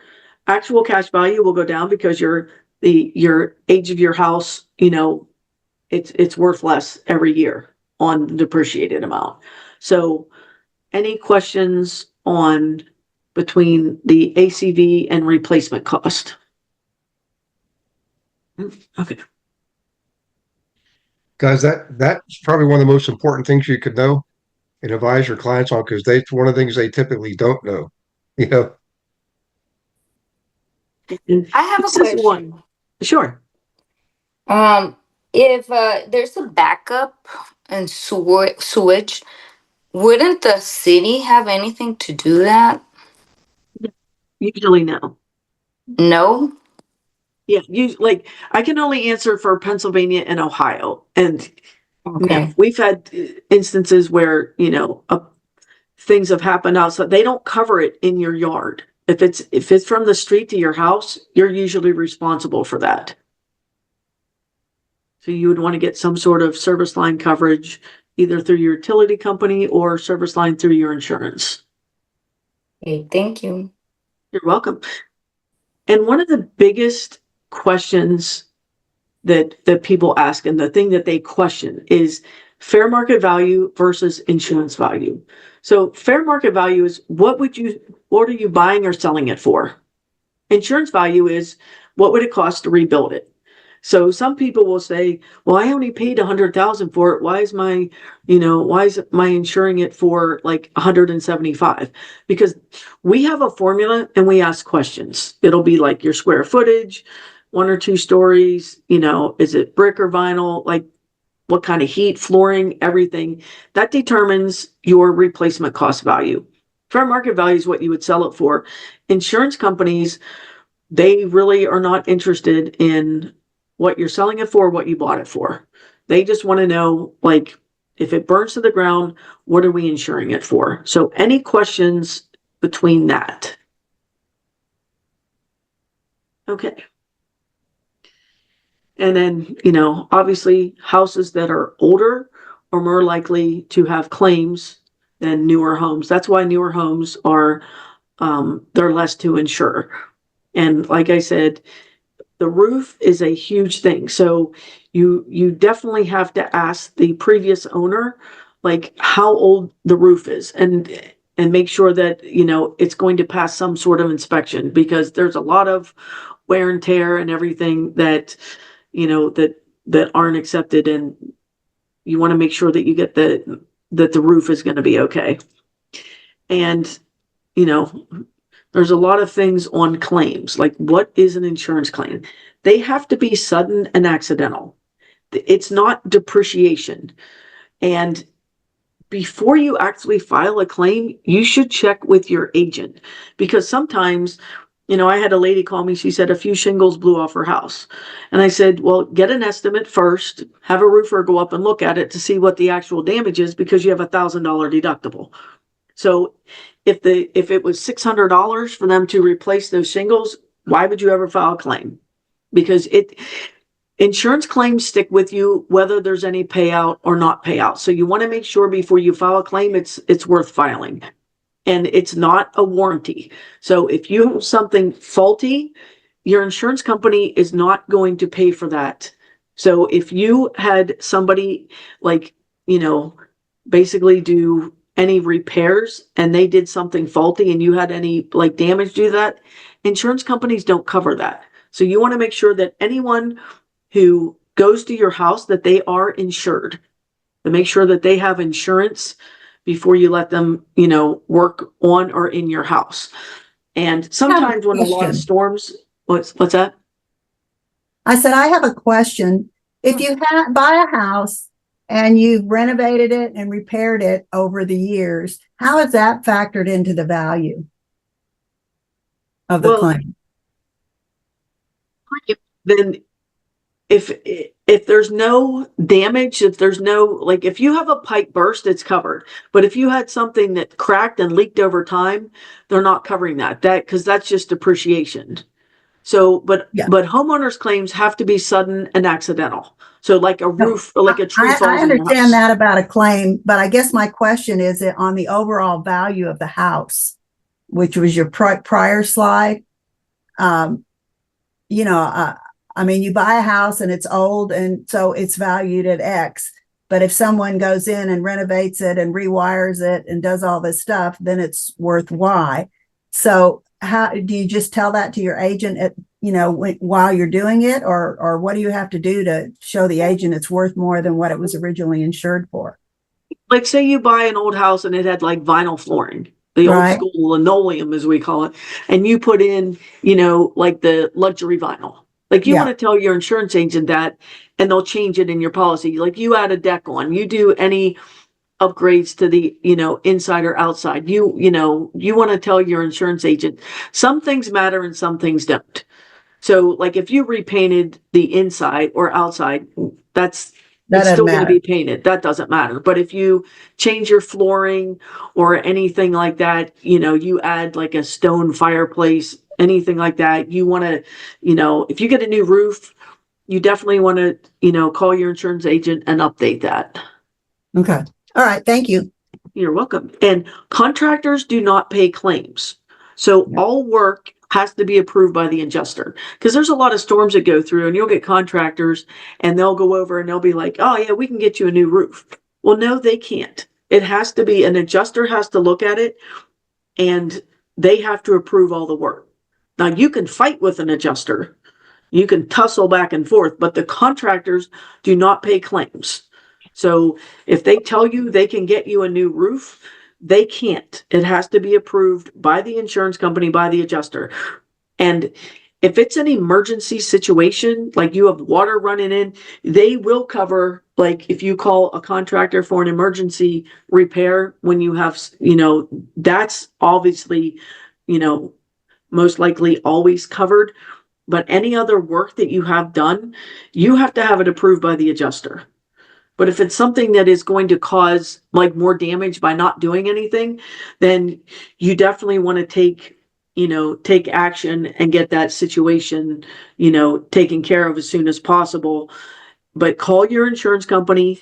Actual cash value will go down because your age of your house, it's worth less every year on the depreciated amount. So any questions on between the ACV and replacement cost? Okay. Guys, that's probably one of the most important things you could know and advise your clients on, because one of the things they typically don't know. I have a This is question. one. Sure. If there's a backup and switch, wouldn't the city have anything to do that? Usually no. No? Yeah, I can only answer for Pennsylvania and Ohio, and Okay. we've had instances where things have happened outside. They don't cover it in your yard. If it's from the street to your house, you're usually responsible for that. So you would want to get some sort of service line coverage, either through your utility company or service line through your insurance. Okay, thank you. You're welcome. And one of the biggest questions that people ask, and the thing that they question, is fair market value versus insurance value. So fair market value is what are you buying or selling it for? Insurance value is what would it cost to rebuild it? So some people will say, well, I only paid $100,000 for it. Why is my insuring it for like 175? Because we have a formula and we ask questions. It'll be like your square footage, 1 or 2 stories, is it brick or vinyl? Like what kind of heat, flooring, everything that determines your replacement cost value. Fair market value is what you would sell it for. Insurance companies, they really are not interested in what you're selling it for, what you bought it for. They just want to know, like, if it burns to the ground, what are we insuring it for? So any questions between that? Okay. And then, obviously houses that are older are more likely to have claims than newer homes. That's why newer homes are, they're less to insure. And like I said, the roof is a huge thing. So you definitely have to ask the previous owner, like, how old the roof is, and make sure that, it's going to pass some sort of inspection, because there's a lot of wear and tear and everything that that aren't accepted, and you want to make sure that you get that the roof is going to be okay. And, there's a lot of things on claims, like what is an insurance claim? They have to be sudden and accidental. It's not depreciation. And before you actually file a claim, you should check with your agent, because sometimes, I had a lady call me, she said a few shingles blew off her house. And I said, well, get an estimate first, have a roofer go up and look at it to see what the actual damage is, because you have $1,000 deductible. So if it was $600 for them to replace those shingles, why would you ever file a claim? Because insurance claims stick with you whether there's any payout or not payout. So you want to make sure before you file a claim, it's worth filing. And it's not a warranty. So if you have something faulty, your insurance company is not going to pay for that. So if you had somebody basically do any repairs and they did something faulty and you had any damage to that, insurance companies don't cover that. So you want to make sure that anyone who goes to your house, that they are insured, to make sure that they have insurance before you let them, work on or in your house. And sometimes when a lot of storms, what's that? I said, I have a question. If you buy a house and you've renovated it and repaired it over the years, how is that factored into the value of the claim? Then if there's no damage, if there's no, if you have a pipe burst, it's covered. But if you had something that cracked and leaked over time, they're not covering that because that's just depreciation. So, but homeowners claims have to be sudden and accidental. So like a roof, or like a tree falls in your house. I understand that about a claim, but I guess my question is on the overall value of the house, which was your prior slide. You buy a house and it's old, and so it's valued at X. But if someone goes in and renovates it and rewires it and does all this stuff, then it's worth Y. So how do you just tell that to your agent while you're doing it, or what do you have to do to show the agent it's worth more than what it was originally insured for? Like say you buy an old house and it had vinyl flooring, the old school linoleum as we call it, and you put in, the luxury vinyl. You want to tell your insurance agent that, and they'll change it in your policy. You add a deck on, you do any upgrades to the, inside or outside. You want to tell your insurance agent some things matter and some things don't. So if you repainted the inside or outside, it's still going to be painted. That doesn't matter. But if you change your flooring or anything like that, you add a stone fireplace, anything like that, you want to, if you get a new roof, you definitely want to, call your insurance agent and update that. Okay. All right. Thank you. You're welcome. And contractors do not pay claims. So all work has to be approved by the adjuster, because there's a lot of storms that go through and you'll get contractors and they'll go over and they'll be like, oh yeah, we can get you a new roof. Well, no, they can't. It has to be an adjuster has to look at it and they have to approve all the work. Now you can fight with an adjuster. You can tussle back and forth, but the contractors do not pay claims. So if they tell you they can get you a new roof, they can't. It has to be approved by the insurance company, by the adjuster. And if it's an emergency situation, like you have water running in, they will cover, if you call a contractor for an emergency repair, when you have, that's obviously, most likely always covered. But any other work that you have done, you have to have it approved by the adjuster. But if it's something that is going to cause more damage by not doing anything, then you definitely want to take action and get that situation, taken care of as soon as possible. But call your insurance company,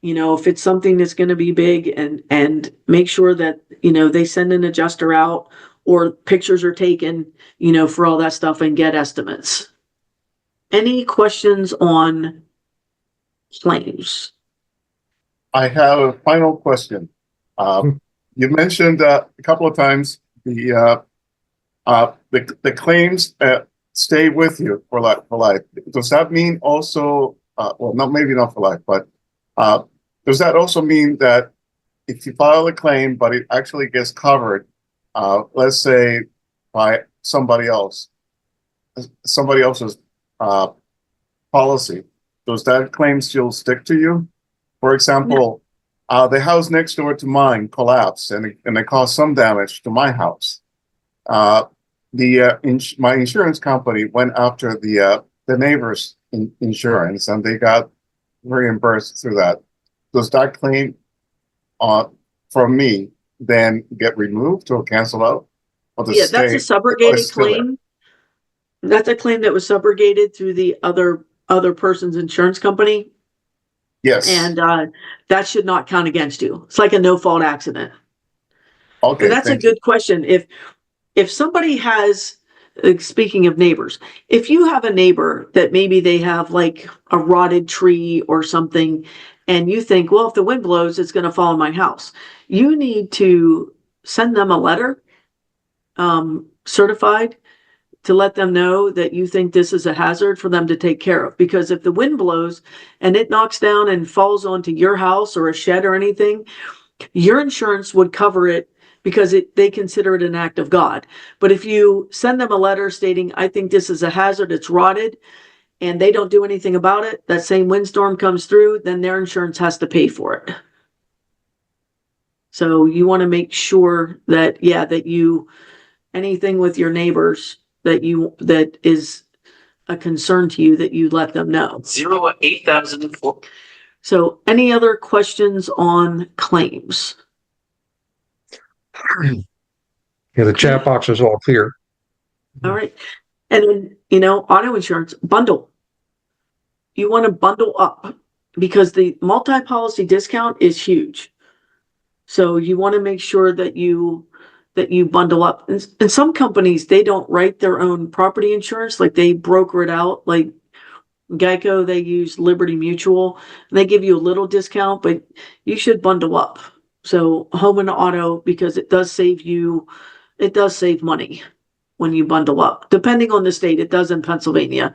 if it's something that's going to be big, and make sure that, they send an adjuster out or pictures are taken, for all that stuff, and get estimates. Any questions on claims? I have a final question. You mentioned a couple of times the claims stay with you for life. Does that mean also well, not maybe not for life, but does that also mean that if you file a claim, but it actually gets covered, let's say by somebody else's policy, does that claim still stick to you? For example, the house next door to mine collapsed and it caused some damage to my house. My insurance company went after the neighbor's insurance and they got reimbursed through that. Does that claim from me then get removed or canceled out? Or Yeah, that's a subrogated claim. That's a claim that was subrogated through the other person's insurance company. Yes. And that should not count against you. It's like a no-fault accident. Okay. And that's a good question. If somebody has, speaking of neighbors, if you have a neighbor that maybe they have like a rotted tree or something, and you think, well, if the wind blows, it's going to fall on my house, you need to send them a letter, certified, to let them know that you think this is a hazard for them to take care of. Because if the wind blows and it knocks down and falls onto your house or a shed or anything, your insurance would cover it because they consider it an act of God. But if you send them a letter stating, I think this is a hazard, it's rotted, and they don't do anything about it, that same windstorm comes through, then their insurance has to pay for it. So you want to make sure that, that you, anything with your neighbors that is a concern to you, that you let them know. 08004. So any other questions on claims? Yeah, the chat box is all clear. All right. And then, auto insurance bundle. You want to bundle up because the multi-policy discount is huge. So you want to make sure that you bundle up. And some companies, they don't write their own property insurance, like they broker it out. Like Geico, they use Liberty Mutual, and they give you a little discount, but you should bundle up. So home and auto, because it does save money when you bundle up, depending on the state. It does in Pennsylvania.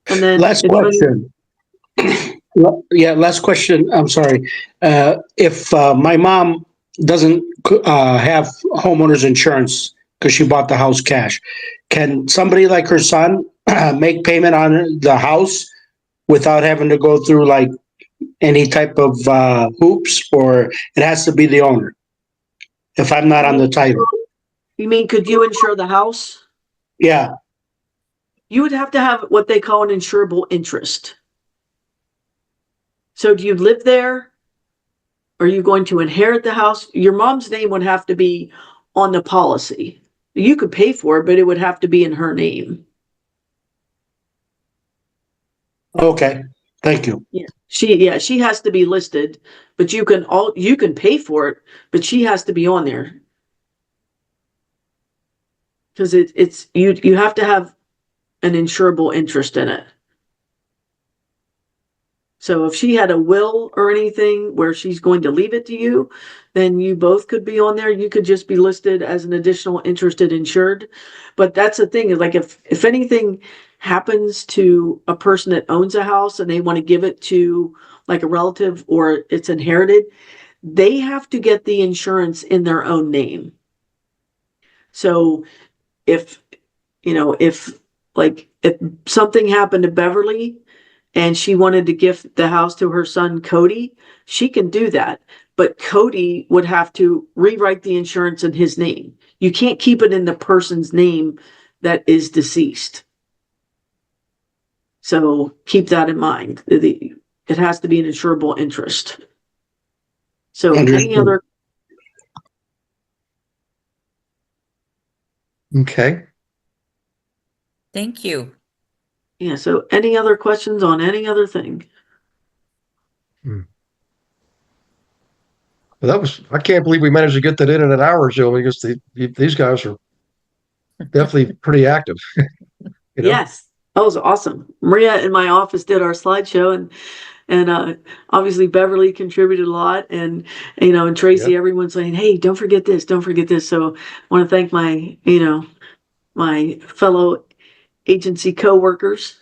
And then Last question. Last question. I'm sorry. If my mom doesn't have homeowners insurance because she bought the house cash, can somebody like her son make payment on the house without having to go through like any type of hoops, or it has to be the owner if I'm not on the title? You mean, could you insure the house? Yeah. You would have to have what they call an insurable interest. So do you live there? Are you going to inherit the house? Your mom's name would have to be on the policy. You could pay for it, but it would have to be in her name. Okay. Thank you. Yeah. She has to be listed, but you can pay for it, but she has to be on there. Because you have to have an insurable interest in it. So if she had a will or anything where she's going to leave it to you, then you both could be on there. You could just be listed as an additional interested insured. But that's the thing, is like if anything happens to a person that owns a house and they want to give it to like a relative or it's inherited, they have to get the insurance in their own name. So if something happened to Beverly and she wanted to gift the house to her son, Cody, she can do that. But Cody would have to rewrite the insurance in his name. You can't keep it in the person's name that is deceased. So keep that in mind. It has to be an insurable interest. So any other? Okay. Thank you. Yeah. So any other questions on any other thing? Well, I can't believe we managed to get that in an hour, Joe, because these guys are definitely pretty active. Yes. That was awesome. Maria in my office did our slideshow, and obviously Beverly contributed a lot, and and Tracy, everyone's saying, hey, don't forget this, don't forget this. So I want to thank my, my fellow agency co-workers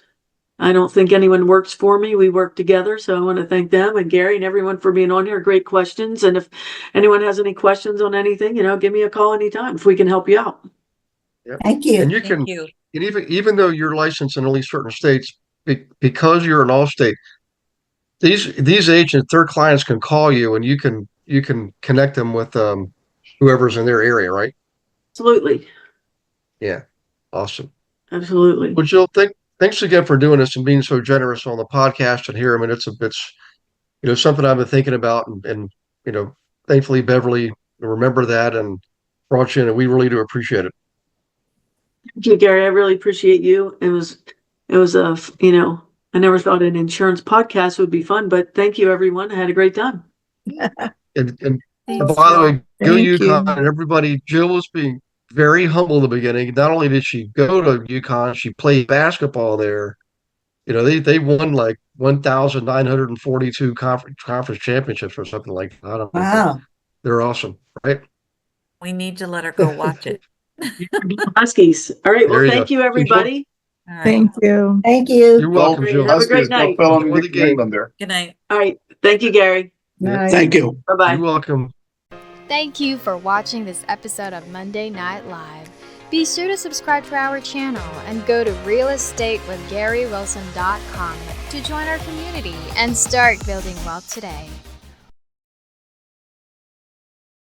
I don't think anyone works for me. We work together. So I want to thank them and Gary and everyone for being on here. Great questions. And if anyone has any questions on anything, give me a call anytime if we can help you out. Yep. Thank you. And you can, and even though you're licensed in at least certain states, because you're an all-state, these agents, their clients can call you, and you can connect them with whoever's in their area, right? Absolutely. Yeah, awesome. Absolutely. Well, Jill, thanks again for doing this and being so generous on the podcast and here. I mean, it's something I've been thinking about, and thankfully Beverly remembered that and brought you in, and we really do appreciate it. Thank you, Gary. I really appreciate you. It was I never thought an insurance podcast would be fun, but thank you, everyone. I had a great time. And Thanks, by the way, go Thank UConn, you. and everybody. Jill was being very humble in the beginning. Not only did she go to UConn, she played basketball there. They won like 1,942 conference championships or something like that. I don't know. Wow. They're awesome, right? We need to let her go watch it. Huskies. All right. There Well, you thank go. you, everybody. All right. Thank you. Thank you. You're welcome, Great. Jill. Have a great Huskies, night. go fill Enjoy in the New game. England there. Good night. All right. Thank you, Gary. Yeah. Thank you. Bye-bye. You're welcome. Thank you for watching this episode of Monday Night Live. Be sure to subscribe to our channel and go to realestatewithgarywilson.com to join our community and start building wealth today.